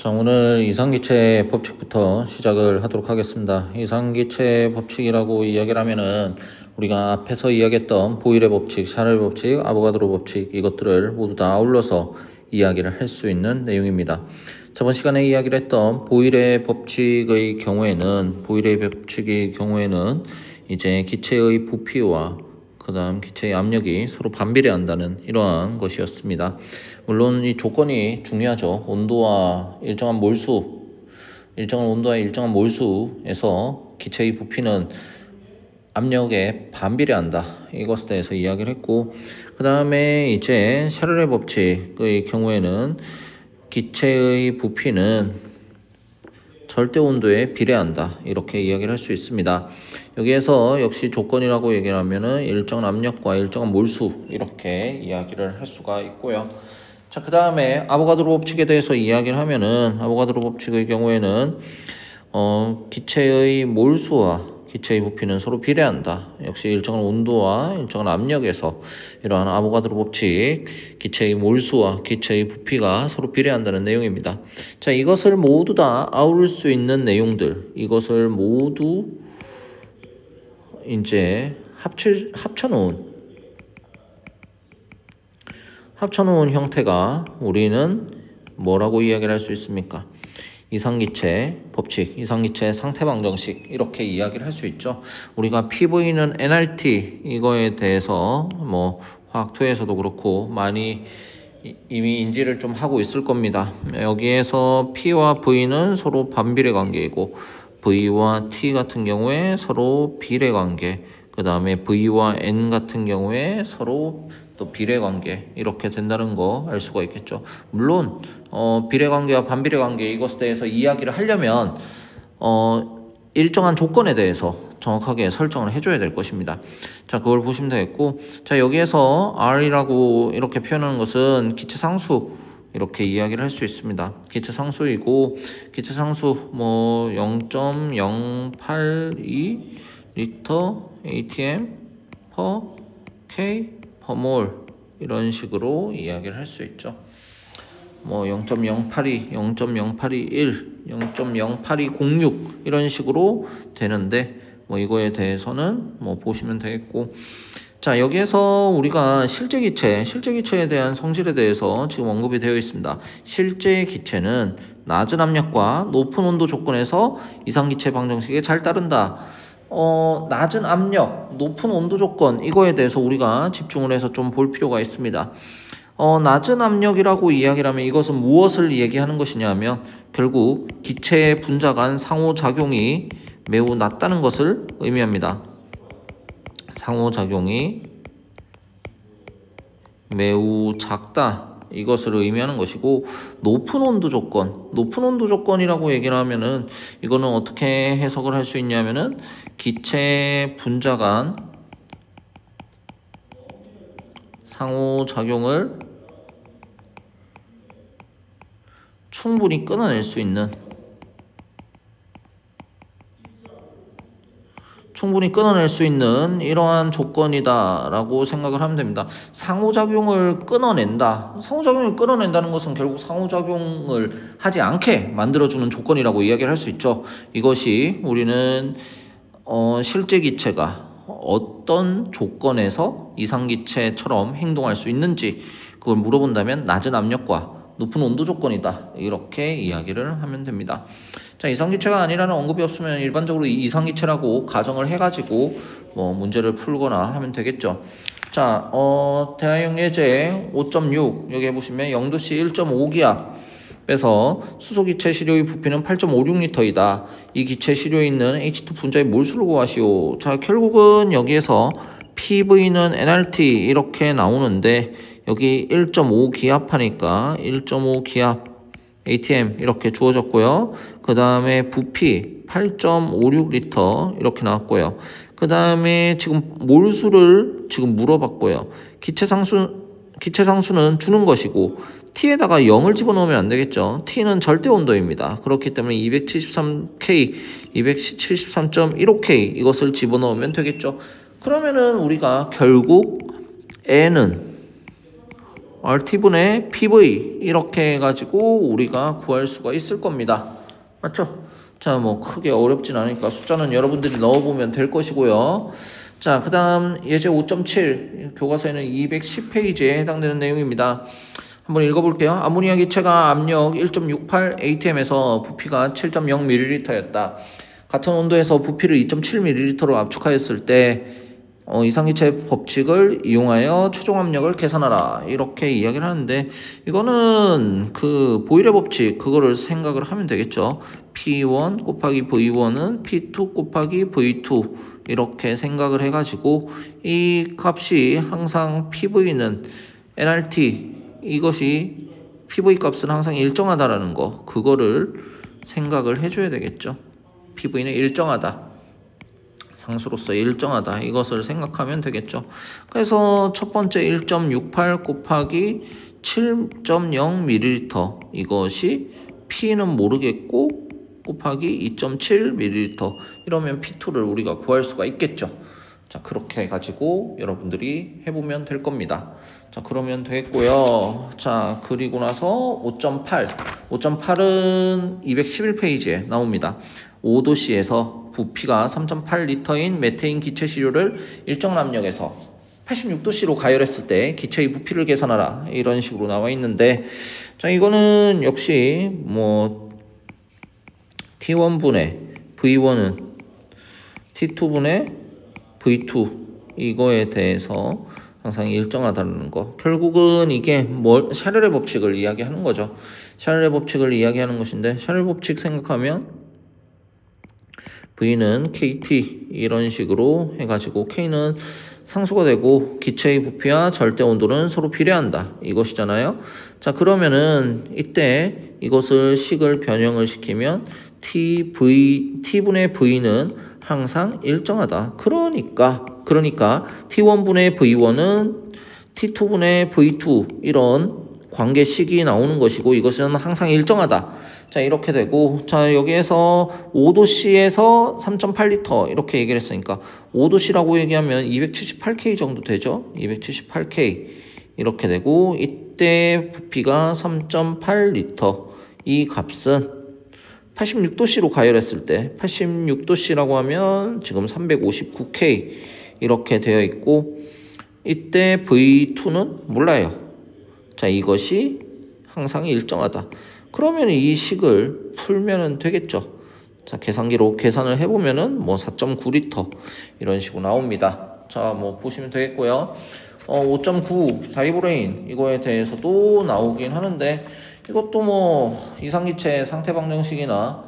자, 오늘 이상기체 법칙부터 시작을 하도록 하겠습니다. 이상기체 법칙이라고 이야기를 하면은 우리가 앞에서 이야기했던 보일의 법칙, 샤를의 법칙, 아보가드로 법칙 이것들을 모두 다 아울러서 이야기를 할 수 있는 내용입니다. 저번 시간에 이야기를 했던 보일의 법칙의 경우에는 이제 기체의 부피와 그 다음 기체의 압력이 서로 반비례한다는 이러한 것이었습니다. 물론 이 조건이 중요하죠. 온도와 일정한 온도와 일정한 몰수에서 기체의 부피는 압력에 반비례한다. 이것에 대해서 이야기를 했고, 그 다음에 이제 샤를의 법칙의 경우에는 기체의 부피는 절대 온도에 비례한다. 이렇게 이야기를 할 수 있습니다. 여기에서 역시 조건이라고 얘기를 하면은 일정한 압력과 일정한 몰수 이렇게 이야기를 할 수가 있고요. 자, 그 다음에 아보가드로 법칙에 대해서 이야기를 하면은 아보가드로 법칙의 경우에는 기체의 몰수와 기체의 부피는 서로 비례한다. 역시 일정한 온도와 일정한 압력에서 이러한 아보가드로 법칙, 기체의 몰수와 기체의 부피가 서로 비례한다는 내용입니다. 자, 이것을 모두 다 아우를 수 있는 내용들, 이것을 모두 이제 합쳐놓은 형태가 우리는 뭐라고 이야기를 할 수 있습니까? 이상기체 법칙, 이상기체 상태방정식 이렇게 이야기를 할 수 있죠. 우리가 PV는 nRT 이거에 대해서 뭐 화학2에서도 그렇고 많이 이미 인지를 좀 하고 있을 겁니다. 여기에서 P와 V는 서로 반비례 관계이고 V와 T 같은 경우에 서로 비례 관계, 그 다음에 V와 N 같은 경우에 서로 또 비례관계 이렇게 된다는 거 알 수가 있겠죠. 물론 비례관계와 반비례관계 이것에 대해서 이야기를 하려면 일정한 조건에 대해서 정확하게 설정을 해줘야 될 것입니다. 자, 그걸 보시면 되겠고, 자, 여기에서 R이라고 이렇게 표현하는 것은 기체상수 이렇게 이야기를 할 수 있습니다. 기체상수이고 기체상수 뭐 0.082 리터 ATM per K per 이런 식으로 이야기를 할 수 있죠. 뭐 0.082, 0.0821, 0.08206 이런 식으로 되는데 뭐 이거에 대해서는 뭐 보시면 되겠고, 자, 여기에서 우리가 실제 기체에 대한 성질에 대해서 지금 언급이 되어 있습니다. 실제 기체는 낮은 압력과 높은 온도 조건에서 이상기체 방정식에 잘 따른다. 낮은 압력, 높은 온도 조건 이거에 대해서 우리가 집중을 해서 좀 볼 필요가 있습니다. 낮은 압력이라고 이야기를 하면 이것은 무엇을 얘기하는 것이냐 하면 결국 기체의 분자 간 상호작용이 매우 낮다는 것을 의미합니다. 상호작용이 매우 작다. 이것을 의미하는 것이고, 높은 온도 조건이라고 얘기를 하면은 이거는 어떻게 해석을 할 수 있냐면은 기체 분자 간 상호작용을 충분히 끊어낼 수 있는 이러한 조건이다라고 생각을 하면 됩니다. 상호작용을 끊어낸다는 것은 결국 상호작용을 하지 않게 만들어주는 조건이라고 이야기를 할 수 있죠. 이것이 우리는 실제 기체가 어떤 조건에서 이상기체처럼 행동할 수 있는지 그걸 물어본다면 낮은 압력과 높은 온도 조건이다. 이렇게 이야기를 하면 됩니다. 자, 이상기체가 아니라는 언급이 없으면 일반적으로 이상기체라고 가정을 해가지고 뭐 문제를 풀거나 하면 되겠죠. 자, 대화형 예제 5.6 여기 보시면 0도씨 1.5기압 빼서 수소기체 시료의 부피는 8.56리터이다. 이 기체 시료에 있는 H2 분자의 몰수를 구하시오. 자, 결국은 여기에서 PV는 nRT 이렇게 나오는데 여기 1.5기압 하니까 1.5기압 ATM 이렇게 주어졌고요. 그 다음에 부피 8.56리터 이렇게 나왔고요. 그 다음에 지금 몰수를 지금 물어봤고요. 기체상수는 주는 것이고 T에다가 0을 집어넣으면 안 되겠죠. T는 절대 온도입니다. 그렇기 때문에 273K, 273.15K 이것을 집어넣으면 되겠죠. 그러면은 우리가 결국 N은 RT분의 PV 이렇게 해가지고 우리가 구할 수가 있을 겁니다. 맞죠? 자, 뭐 크게 어렵진 않으니까 숫자는 여러분들이 넣어보면 될 것이고요. 자, 그 다음 예제 5.7 교과서에는 210페이지에 해당되는 내용입니다. 한번 읽어볼게요. 아모니아 기체가 압력 1.68 atm에서 부피가 7.0ml였다. 같은 온도에서 부피를 2.7ml로 압축하였을 때 이상기체 법칙을 이용하여 최종 압력을 계산하라 이렇게 이야기를 하는데, 이거는 그 보일의 법칙 그거를 생각을 하면 되겠죠. P1 곱하기 V1은 P2 곱하기 V2 이렇게 생각을 해가지고 이 값이 항상 PV는 nRT 이것이 PV 값은 항상 일정하다라는 거, 그거를 생각을 해줘야 되겠죠. PV는 일정하다, 상수로서 일정하다, 이것을 생각하면 되겠죠. 그래서 첫 번째 1.68 곱하기 7.0ml 이것이 P는 모르겠고 곱하기 2.7ml 이러면 P2를 우리가 구할 수가 있겠죠. 자, 그렇게 해가지고 여러분들이 해보면 될 겁니다. 자, 그러면 되겠고요. 자, 그리고 나서 5.8은 211페이지에 나옵니다. 5도씨에서 부피가 3.8L인 메테인 기체 시료를 일정 압력에서 86도씨로 가열했을 때 기체의 부피를 계산하라 이런 식으로 나와 있는데, 자, 이거는 역시 뭐 T1분의 V1은 T2분의 V2 이거에 대해서 항상 일정하다는 거, 결국은 이게 샤를의 법칙을 이야기하는 거죠. 샤를의 법칙을 이야기하는 것인데, 샤를 법칙 생각하면 V는 KT 이런 식으로 해가지고 K는 상수가 되고 기체의 부피와 절대 온도는 서로 비례한다 이것이잖아요. 자, 그러면은 이때 이것을 식을 변형을 시키면 T분의 V는 항상 일정하다. 그러니까 T1분의 V1은 T2분의 V2 이런 관계식이 나오는 것이고 이것은 항상 일정하다. 자, 이렇게 되고, 자, 여기에서 5도씨에서 3.8L 이렇게 얘기를 했으니까 5도씨라고 얘기하면 278K 정도 되죠. 278K 이렇게 되고, 이때 부피가 3.8L 이 값은 86도씨로 가열했을 때 86도씨라고 하면 지금 359K 이렇게 되어 있고, 이때 V2는 몰라요. 자, 이것이 항상 일정하다. 그러면 이 식을 풀면은 되겠죠. 자, 계산기로 계산을 해보면은 뭐 4.9L 이런 식으로 나옵니다. 자, 뭐 보시면 되겠고요. 5.9 다이브레인 이거에 대해서도 나오긴 하는데, 이것도 뭐 이상기체 상태 방정식이나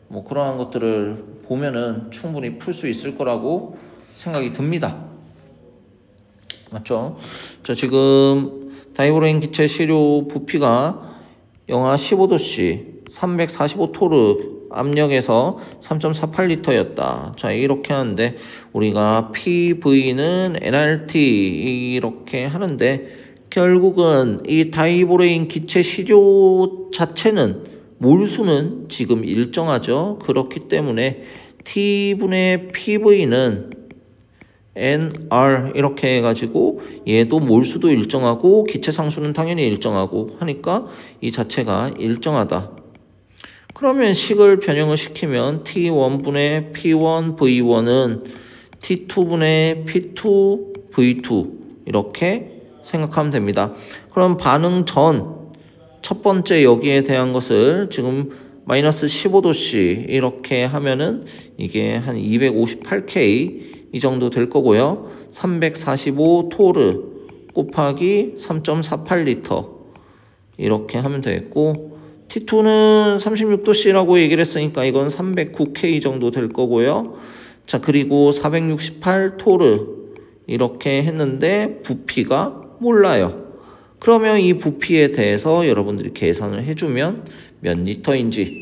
뭐 그러한 것들을 보면은 충분히 풀 수 있을 거라고 생각이 듭니다. 맞죠? 자, 지금 다이브레인 기체 시료 부피가 영하 15도씨 345토르 압력에서 3.48L였다. 자, 이렇게 하는데 우리가 PV는 nRT 이렇게 하는데, 결국은 이 다이브레인 기체 시료 자체는 몰수는 지금 일정하죠. 그렇기 때문에 T분의 PV는 NR 이렇게 해가지고 얘도 몰수도 일정하고 기체 상수는 당연히 일정하고 하니까 이 자체가 일정하다. 그러면 식을 변형을 시키면 T1분의 P1 V1은 T2분의 P2 V2 이렇게 생각하면 됩니다. 그럼 반응 전 첫 번째 여기에 대한 것을 지금 마이너스 15도씨 이렇게 하면은 이게 한 258K 이 정도 될 거고요. 345토르 곱하기 3.48L 이렇게 하면 되겠고, T2는 36도씨라고 얘기를 했으니까 이건 309K 정도 될 거고요. 자, 그리고 468토르 이렇게 했는데 부피가 몰라요. 그러면 이 부피에 대해서 여러분들이 계산을 해주면 몇 리터인지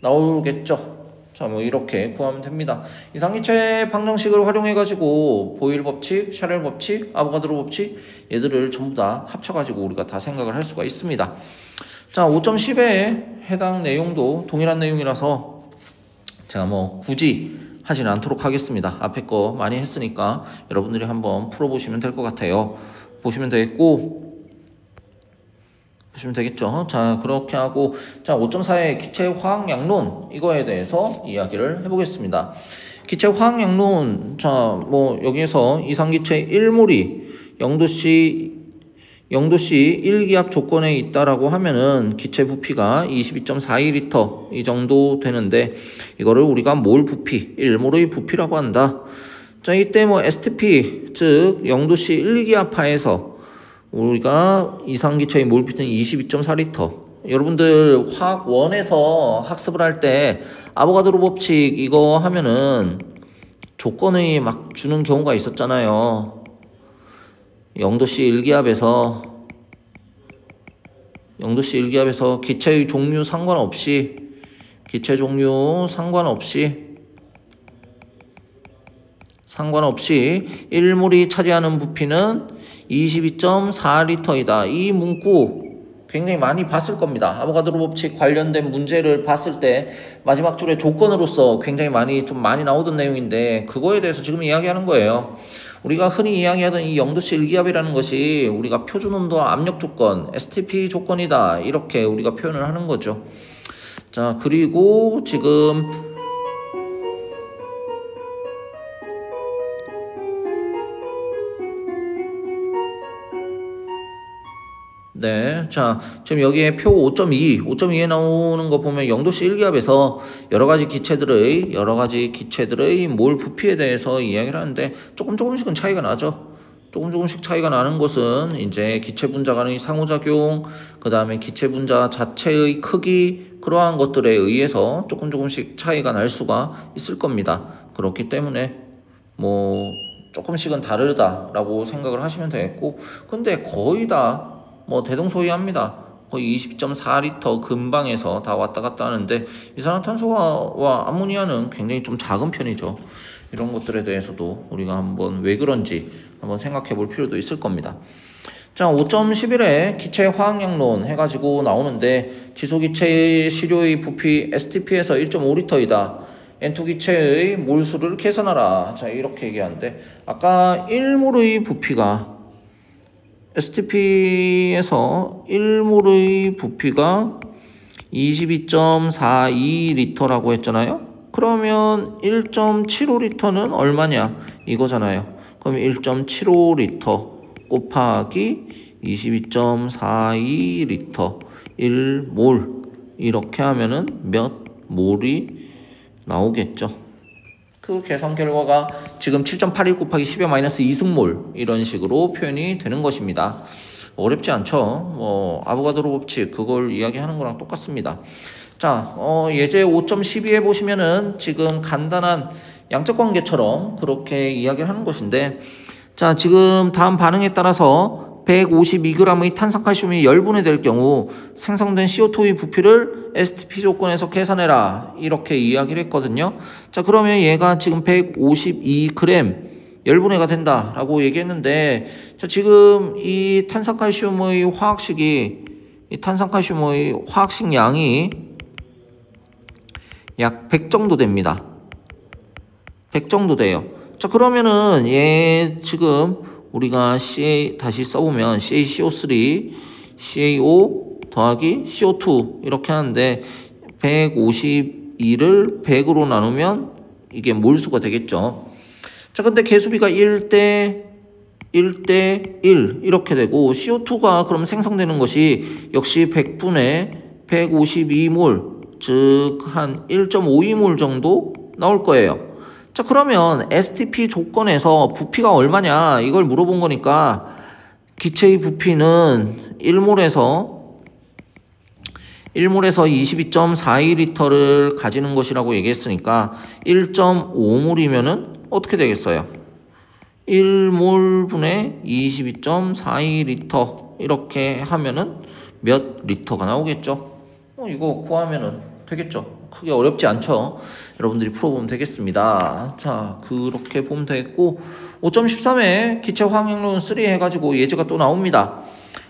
나오겠죠. 자, 뭐 이렇게 구하면 됩니다. 이상기체 방정식을 활용해가지고 보일 법칙, 샤렐 법칙, 아보가드로 법칙 얘들을 전부 다 합쳐가지고 우리가 다 생각을 할 수가 있습니다. 자, 5.10에 해당 내용도 동일한 내용이라서 제가 뭐 굳이 하지는 않도록 하겠습니다. 앞에 거 많이 했으니까 여러분들이 한번 풀어보시면 될 것 같아요. 보시면 되겠고, 보시면 되겠죠. 자, 그렇게 하고, 자, 5.4의 기체 화학 양론, 이거에 대해서 이야기를 해보겠습니다. 기체 화학 양론, 자, 뭐, 여기에서 이상기체 1몰이 0도씨 1기압 조건에 있다라고 하면은 기체 부피가 22.42리터 이 정도 되는데, 이거를 우리가 몰 부피, 1몰의 부피라고 한다. 자, 이때 뭐 STP, 즉 0도씨 1기압 하에서 우리가 이상기체의 몰피는 22.4리터. 여러분들 화학원에서 학습을 할 때 아보가드로 법칙 이거 하면은 조건의 막 주는 경우가 있었잖아요. 0도씨 1기압에서 기체의 종류 상관없이 1몰이 차지하는 부피는 22.4리터이다. 이 문구 굉장히 많이 봤을 겁니다. 아보가드로 법칙 관련된 문제를 봤을 때 마지막 줄에 조건으로서 굉장히 많이 나오던 내용인데, 그거에 대해서 지금 이야기하는 거예요. 우리가 흔히 이야기하던 이 0도씨 1기압이라는 것이 우리가 표준온도 압력 조건, STP 조건이다. 이렇게 우리가 표현을 하는 거죠. 자, 그리고 지금 네, 자, 지금 여기에 표 5.2에 나오는 거 보면 0도씨 1기압에서 여러 가지 기체들의 몰 부피에 대해서 이야기를 하는데 조금씩은 차이가 나죠. 조금씩 차이가 나는 것은 이제 기체 분자 간의 상호작용, 그 다음에 기체 분자 자체의 크기, 그러한 것들에 의해서 조금씩 차이가 날 수가 있을 겁니다. 그렇기 때문에 뭐 조금씩은 다르다라고 생각을 하시면 되겠고, 근데 거의 다 뭐 대동소이합니다. 거의 22.4리터 근방에서 다 왔다 갔다 하는데, 이산화탄소와 암모니아는 굉장히 좀 작은 편이죠. 이런 것들에 대해서도 우리가 한번 왜 그런지 한번 생각해 볼 필요도 있을 겁니다. 자, 5.11에 기체 화학양론 해가지고 나오는데, 지소기체의 시료의 부피 STP에서 1.5리터이다. N2 기체의 몰수를 계산하라. 자, 이렇게 얘기하는데, 아까 1몰의 부피가 STP에서 1몰의 부피가 22.42리터라고 했잖아요. 그러면 1.75리터는 얼마냐 이거잖아요. 그럼 1.75리터 곱하기 22.42리터 1몰 이렇게 하면은 몇 몰이 나오겠죠. 그 계산 결과가 지금 7.81 곱하기 10의 마이너스 2승몰 이런 식으로 표현이 되는 것입니다. 어렵지 않죠. 뭐 아보가드로 법칙 그걸 이야기하는 거랑 똑같습니다. 자, 예제 5.12에 보시면은 지금 간단한 양적 관계처럼 그렇게 이야기를 하는 것인데, 자, 지금 다음 반응에 따라서 152g의 탄산칼슘이 열분해 될 경우 생성된 CO2의 부피를 STP 조건에서 계산해라. 이렇게 이야기를 했거든요. 자, 그러면 얘가 지금 152g 열분해가 된다라고 얘기했는데, 자, 지금 이 탄산칼슘의 화학식 양이 약 100 정도 됩니다. 100 정도 돼요. 자, 그러면은 얘 지금 우리가 CA 다시 써보면 CaCO3, CaO 더하기 CO2 이렇게 하는데 152를 100으로 나누면 이게 몰수가 되겠죠. 자, 근데 개수비가 1대 1 이렇게 되고, CO2가 그럼 생성되는 것이 역시 100분의 152몰, 즉 한 1.52몰 정도 나올 거예요. 자, 그러면 STP 조건에서 부피가 얼마냐 이걸 물어본 거니까, 기체의 부피는 1몰에서 22.42리터를 가지는 것이라고 얘기했으니까 1.5몰이면은 어떻게 되겠어요? 1몰분의 22.42리터 이렇게 하면은 몇 리터가 나오겠죠? 이거 구하면은 되겠죠? 크게 어렵지 않죠? 여러분들이 풀어보면 되겠습니다. 자, 그렇게 보면 되겠고, 5.13에 기체 화학양론 3 해가지고 예제가 또 나옵니다.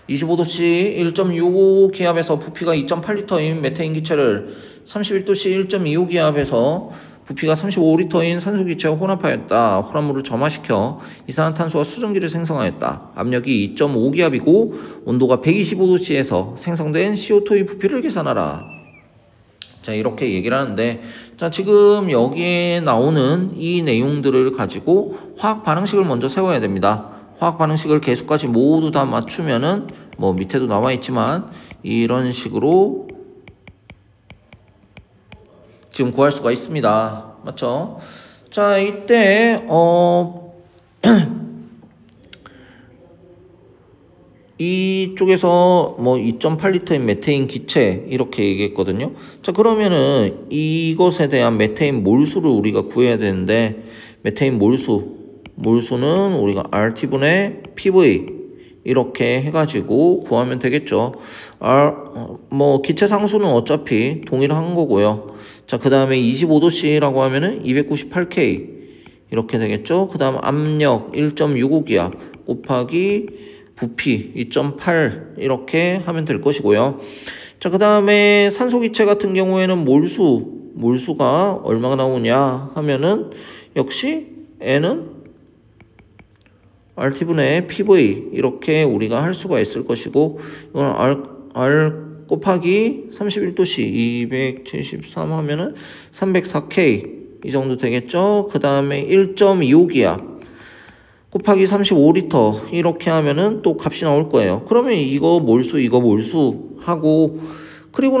25도씨 1.65 기압에서 부피가 2.8리터인 메테인 기체를 31도씨 1.25 기압에서 부피가 35리터인 산소기체와 혼합하였다. 혼합물을 점화시켜 이산화탄소와 수증기를 생성하였다. 압력이 2.5기압이고 온도가 125도씨에서 생성된 CO2의 부피를 계산하라. 자, 이렇게 얘기를 하는데, 자, 지금 여기에 나오는 이 내용들을 가지고 화학 반응식을 먼저 세워야 됩니다. 화학 반응식을 개수까지 모두 다 맞추면은 뭐 밑에도 나와 있지만 이런 식으로 지금 구할 수가 있습니다. 맞죠? 자, 이때 이쪽에서 뭐 2.8리터인 메테인 기체 이렇게 얘기했거든요. 자, 그러면은 이것에 대한 메테인 몰수를 우리가 구해야 되는데, 메테인 몰수는 우리가 RT분의 PV 이렇게 해가지고 구하면 되겠죠. 뭐 기체 상수는 어차피 동일한 거고요. 자, 그 다음에 25도씨라고 하면은 298K 이렇게 되겠죠. 그 다음 압력 1.65기압 곱하기 부피 2.8 이렇게 하면 될 것이고요. 자, 그 다음에 산소기체 같은 경우에는 몰수가 얼마가 나오냐 하면은 역시 N은 RT분의 PV 이렇게 우리가 할 수가 있을 것이고, 이거는 R 곱하기 31도씨 273 하면은 304K 이 정도 되겠죠. 그 다음에 1.25기압 곱하기 35리터 이렇게 하면은 또 값이 나올 거예요. 그러면 이거 몰수 하고 그러고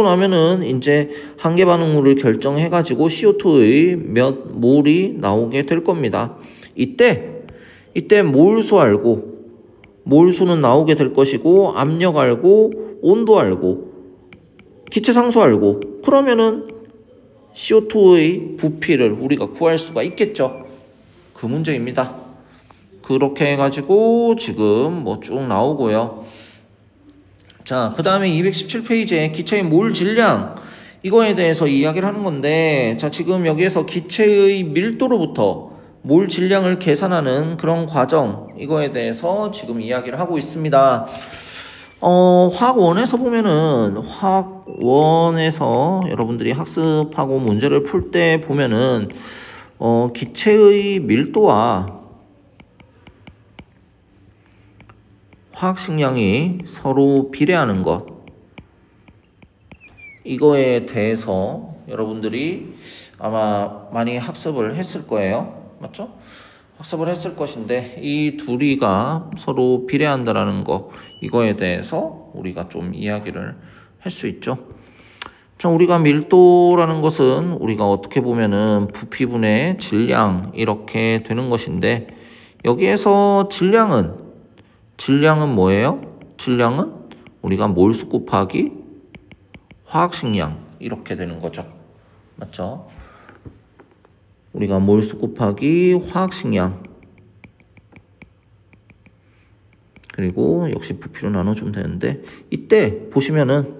나면은 이제 한계 반응물을 결정해 가지고 CO2의 몇 몰이 나오게 될 겁니다. 이때 몰수는 나오게 될 것이고, 압력 알고 온도 알고 기체 상수 알고 그러면은 CO2의 부피를 우리가 구할 수가 있겠죠. 그 문제입니다. 그렇게 해가지고 지금 뭐 쭉 나오고요. 자, 그 다음에 217페이지에 기체의 몰 질량 이거에 대해서 이야기를 하는 건데, 자, 지금 여기에서 기체의 밀도로부터 몰 질량을 계산하는 그런 과정 이거에 대해서 지금 이야기를 하고 있습니다. 화학원에서 보면은 화학원에서 여러분들이 학습하고 문제를 풀 때 보면은 기체의 밀도와 화학식량이 서로 비례하는 것 이거에 대해서 여러분들이 아마 많이 학습을 했을 거예요. 맞죠? 학습을 했을 것인데, 이 둘이가 서로 비례한다라는 거 이거에 대해서 우리가 좀 이야기를 할 수 있죠. 자, 우리가 밀도라는 것은 우리가 어떻게 보면은 부피분의 질량 이렇게 되는 것인데, 여기에서 질량은 뭐예요? 질량은 우리가 몰수 곱하기 화학식량 이렇게 되는 거죠. 맞죠? 우리가 몰수 곱하기 화학식량 그리고 역시 부피로 나눠주면 되는데, 이때 보시면은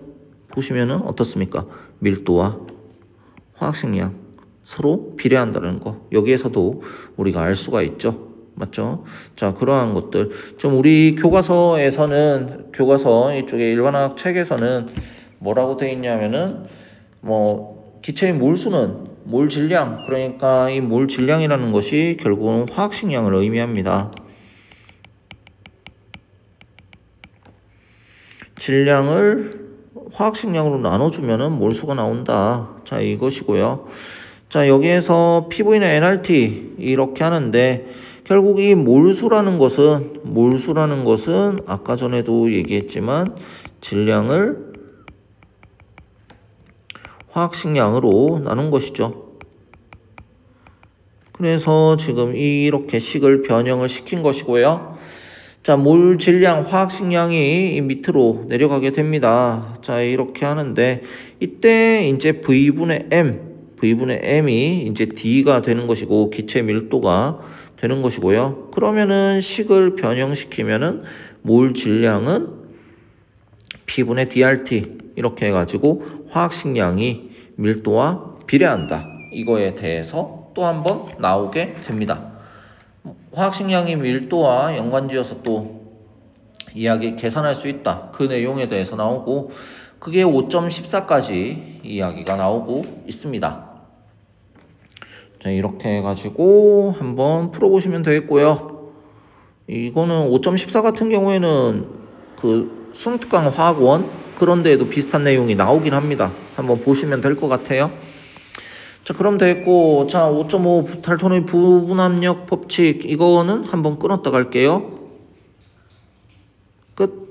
어떻습니까? 밀도와 화학식량 서로 비례한다는 거 여기에서도 우리가 알 수가 있죠. 맞죠? 자, 그러한 것들 좀 우리 교과서 이쪽에 일반화학 책에서는 뭐라고 되어 있냐면은 뭐 기체의 몰수는 몰 질량, 그러니까 이 몰 질량이라는 것이 결국은 화학식량을 의미합니다. 질량을 화학식량으로 나눠주면은 몰수가 나온다. 자, 이것이고요. 자, 여기에서 PV는 nRT 이렇게 하는데, 결국 이 몰수라는 것은 아까 전에도 얘기했지만 질량을 화학식량으로 나눈 것이죠. 그래서 지금 이렇게 식을 변형을 시킨 것이고요. 자, 몰 질량 화학식량이 이 밑으로 내려가게 됩니다. 자, 이렇게 하는데 이때 이제 V분의 M이 이제 D가 되는 것이고 기체 밀도가 되는 것이고요. 그러면은 식을 변형시키면은 몰 질량은 P분의 DRT 이렇게 해가지고 화학식량이 밀도와 비례한다. 이거에 대해서 또 한번 나오게 됩니다. 화학식량이 밀도와 연관지어서 또 이야기 계산할 수 있다. 그 내용에 대해서 나오고 그게 5.14까지 이야기가 나오고 있습니다. 자, 이렇게 해가지고 한번 풀어보시면 되겠고요. 이거는 5.14 같은 경우에는 그 수능특강 화학원 그런 데에도 비슷한 내용이 나오긴 합니다. 한번 보시면 될 것 같아요. 자, 그럼 됐고, 자, 5.5 달톤의 부분압력 법칙 이거는 한번 끊었다 갈게요. 끝.